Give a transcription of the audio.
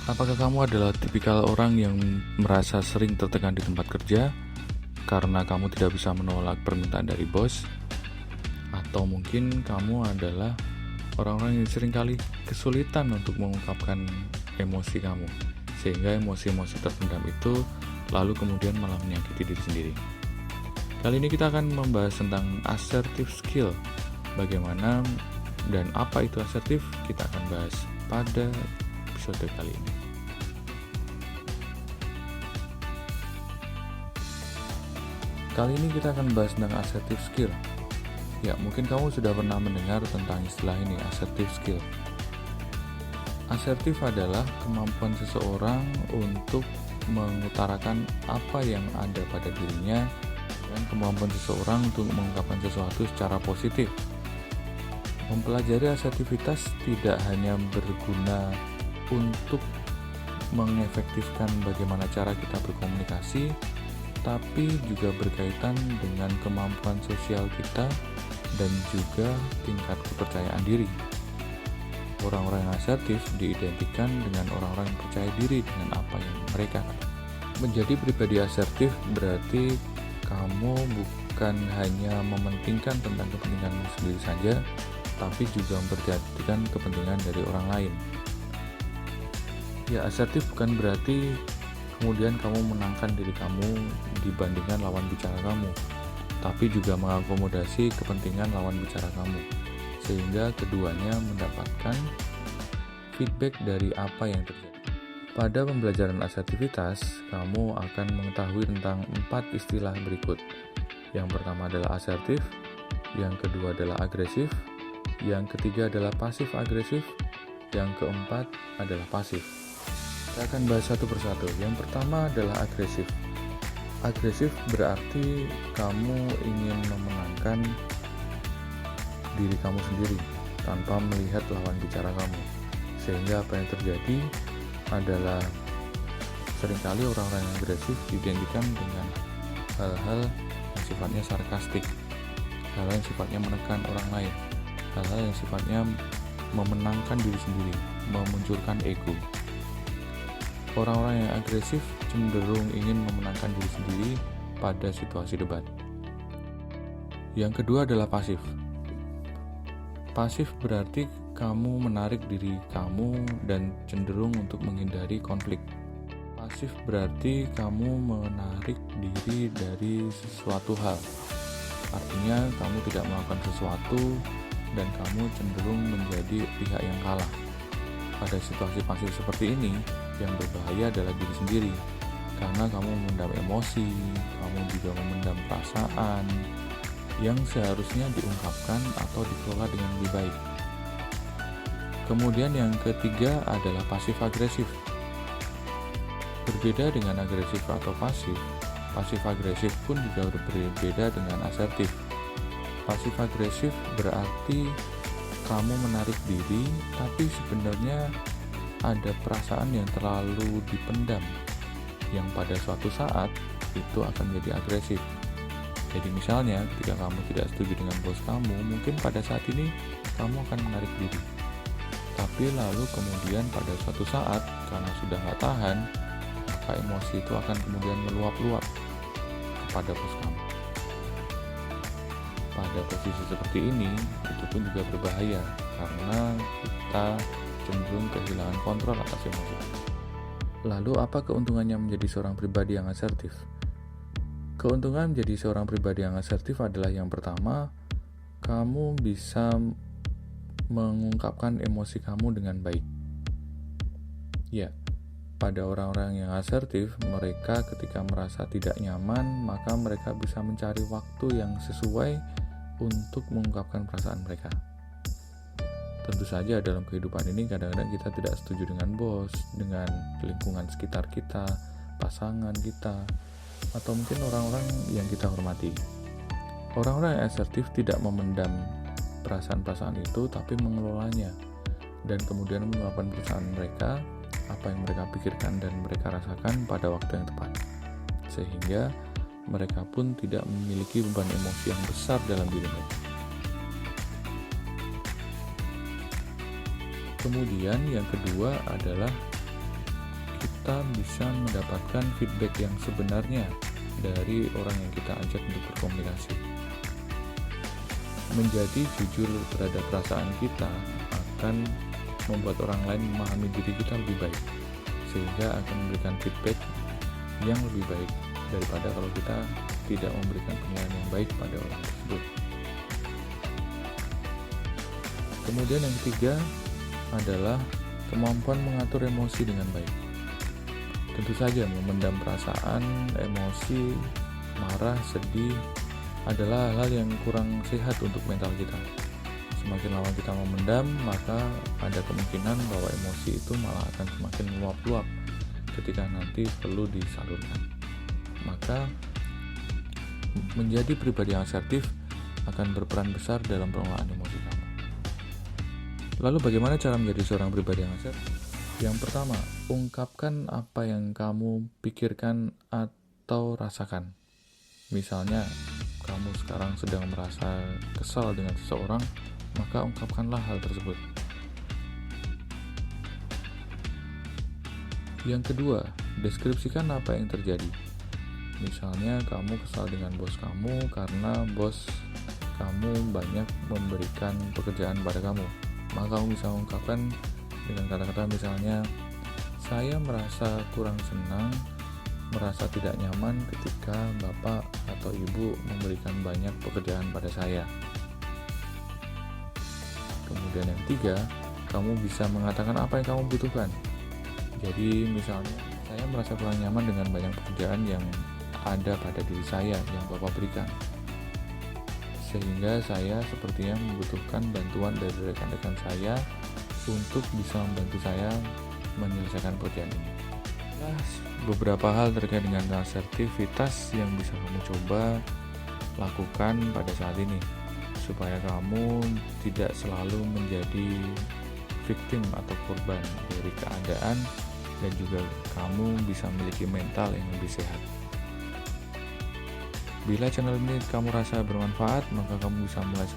Apakah kamu adalah tipikal orang yang merasa sering tertekan di tempat kerja karena kamu tidak bisa menolak permintaan dari bos? Atau mungkin kamu adalah orang-orang yang seringkali kesulitan untuk mengungkapkan emosi kamu, sehingga emosi-emosi terpendam itu lalu kemudian malah menyakiti diri sendiri. Kali ini kita akan membahas tentang assertive skill. Bagaimana dan apa itu asertif, kita akan bahas pada episode kali ini. Kali ini kita akan bahas tentang assertive skill. Ya, mungkin kamu sudah pernah mendengar tentang istilah ini, assertive skill. Asertif adalah kemampuan seseorang untuk mengutarakan apa yang ada pada dirinya dan kemampuan seseorang untuk mengungkapkan sesuatu secara positif. Mempelajari asertivitas tidak hanya berguna untuk mengefektifkan bagaimana cara kita berkomunikasi, tapi juga berkaitan dengan kemampuan sosial kita dan juga tingkat kepercayaan diri. Orang-orang yang asertif diidentikan dengan orang-orang yang percaya diri dengan apa yang mereka katakan. Menjadi pribadi asertif berarti kamu bukan hanya mementingkan tentang kepentinganmu sendiri saja, tapi juga memperhatikan kepentingan dari orang lain. Ya, asertif bukan berarti kemudian kamu menangkan diri kamu dibandingkan lawan bicara kamu, tapi juga mengakomodasi kepentingan lawan bicara kamu, sehingga keduanya mendapatkan feedback dari apa yang terjadi. Pada pembelajaran asertivitas, kamu akan mengetahui tentang 4 istilah berikut. Yang pertama adalah asertif, yang kedua adalah agresif, yang ketiga adalah pasif agresif, yang keempat adalah pasif. Kita akan bahas satu persatu. Yang pertama adalah agresif. Agresif berarti kamu ingin memenangkan diri kamu sendiri tanpa melihat lawan bicara kamu, sehingga apa yang terjadi adalah seringkali orang-orang yang agresif diidentikan dengan hal-hal yang sifatnya sarkastik, hal-hal yang sifatnya menekan orang lain, hal-hal yang sifatnya memenangkan diri sendiri, memunculkan ego. Orang-orang yang agresif cenderung ingin memenangkan diri sendiri pada situasi debat. Yang kedua adalah pasif. Pasif berarti kamu menarik diri kamu dan cenderung untuk menghindari konflik. Pasif berarti kamu menarik diri dari sesuatu hal. Artinya kamu tidak melakukan sesuatu dan kamu cenderung menjadi pihak yang kalah. Pada situasi pasif seperti ini, yang berbahaya adalah diri sendiri, karena kamu memendam emosi, kamu juga memendam perasaan yang seharusnya diungkapkan atau dikelola dengan lebih baik. Kemudian yang ketiga adalah pasif agresif. Berbeda dengan agresif atau pasif agresif pun juga berbeda dengan asertif. Pasif agresif berarti kamu menarik diri, tapi sebenarnya ada perasaan yang terlalu dipendam, yang pada suatu saat itu akan menjadi agresif. Jadi misalnya ketika kamu tidak setuju dengan bos kamu, mungkin pada saat ini kamu akan menarik diri. Tapi lalu kemudian pada suatu saat, karena sudah gak tahan, maka emosi itu akan kemudian meluap-luap kepada bos kamu. Pada posisi seperti ini, itu pun juga berbahaya, karena kita cenderung kehilangan kontrol atas emosi. Lalu apa keuntungannya menjadi seorang pribadi yang asertif? Keuntungan menjadi seorang pribadi yang asertif adalah yang pertama, kamu bisa mengungkapkan emosi kamu dengan baik. Ya, pada orang-orang yang asertif, mereka ketika merasa tidak nyaman, maka mereka bisa mencari waktu yang sesuai untuk mengungkapkan perasaan mereka. Tentu saja dalam kehidupan ini kadang-kadang kita tidak setuju dengan bos, dengan lingkungan sekitar kita, pasangan kita, atau mungkin orang-orang yang kita hormati. Orang-orang yang asertif tidak memendam perasaan-perasaan itu, tapi mengelolanya dan kemudian mengungkapkan perasaan mereka, apa yang mereka pikirkan dan mereka rasakan pada waktu yang tepat, sehingga mereka pun tidak memiliki beban emosi yang besar dalam diri mereka. Kemudian yang kedua adalah kita bisa mendapatkan feedback yang sebenarnya dari orang yang kita ajak untuk berkomunikasi. Menjadi jujur terhadap perasaan kita akan membuat orang lain memahami diri kita lebih baik, sehingga akan memberikan feedback yang lebih baik daripada kalau kita tidak memberikan penilaian yang baik pada orang tersebut. Kemudian yang ketiga adalah kemampuan mengatur emosi dengan baik. Tentu saja memendam perasaan, emosi, marah, sedih adalah hal-hal yang kurang sehat untuk mental kita. Semakin lama kita memendam, maka ada kemungkinan bahwa emosi itu malah akan semakin meluap-luap ketika nanti perlu disalurkan. Maka menjadi pribadi yang asertif akan berperan besar dalam pengelolaan emosi kamu. Lalu bagaimana cara menjadi seorang pribadi yang asertif? Yang pertama, ungkapkan apa yang kamu pikirkan atau rasakan. Misalnya, kamu sekarang sedang merasa kesal dengan seseorang, maka ungkapkanlah hal tersebut. Yang kedua, deskripsikan apa yang terjadi. Misalnya, kamu kesal dengan bos kamu karena bos kamu banyak memberikan pekerjaan pada kamu. Maka kamu bisa ungkapkan dengan kata-kata misalnya, saya merasa kurang senang, merasa tidak nyaman ketika bapak atau ibu memberikan banyak pekerjaan pada saya. Kemudian yang ketiga, kamu bisa mengatakan apa yang kamu butuhkan. Jadi misalnya, saya merasa kurang nyaman dengan banyak pekerjaan yang ada pada diri saya yang bapak berikan, sehingga saya sepertinya membutuhkan bantuan dari rekan-rekan saya untuk bisa membantu saya menyelesaikan pekerjaan ini. Beberapa hal terkait dengan asertivitas yang bisa kamu coba lakukan pada saat ini supaya kamu tidak selalu menjadi victim atau korban dari keadaan, dan juga kamu bisa memiliki mental yang lebih sehat. Bila channel ini kamu rasa bermanfaat, maka kamu bisa mulai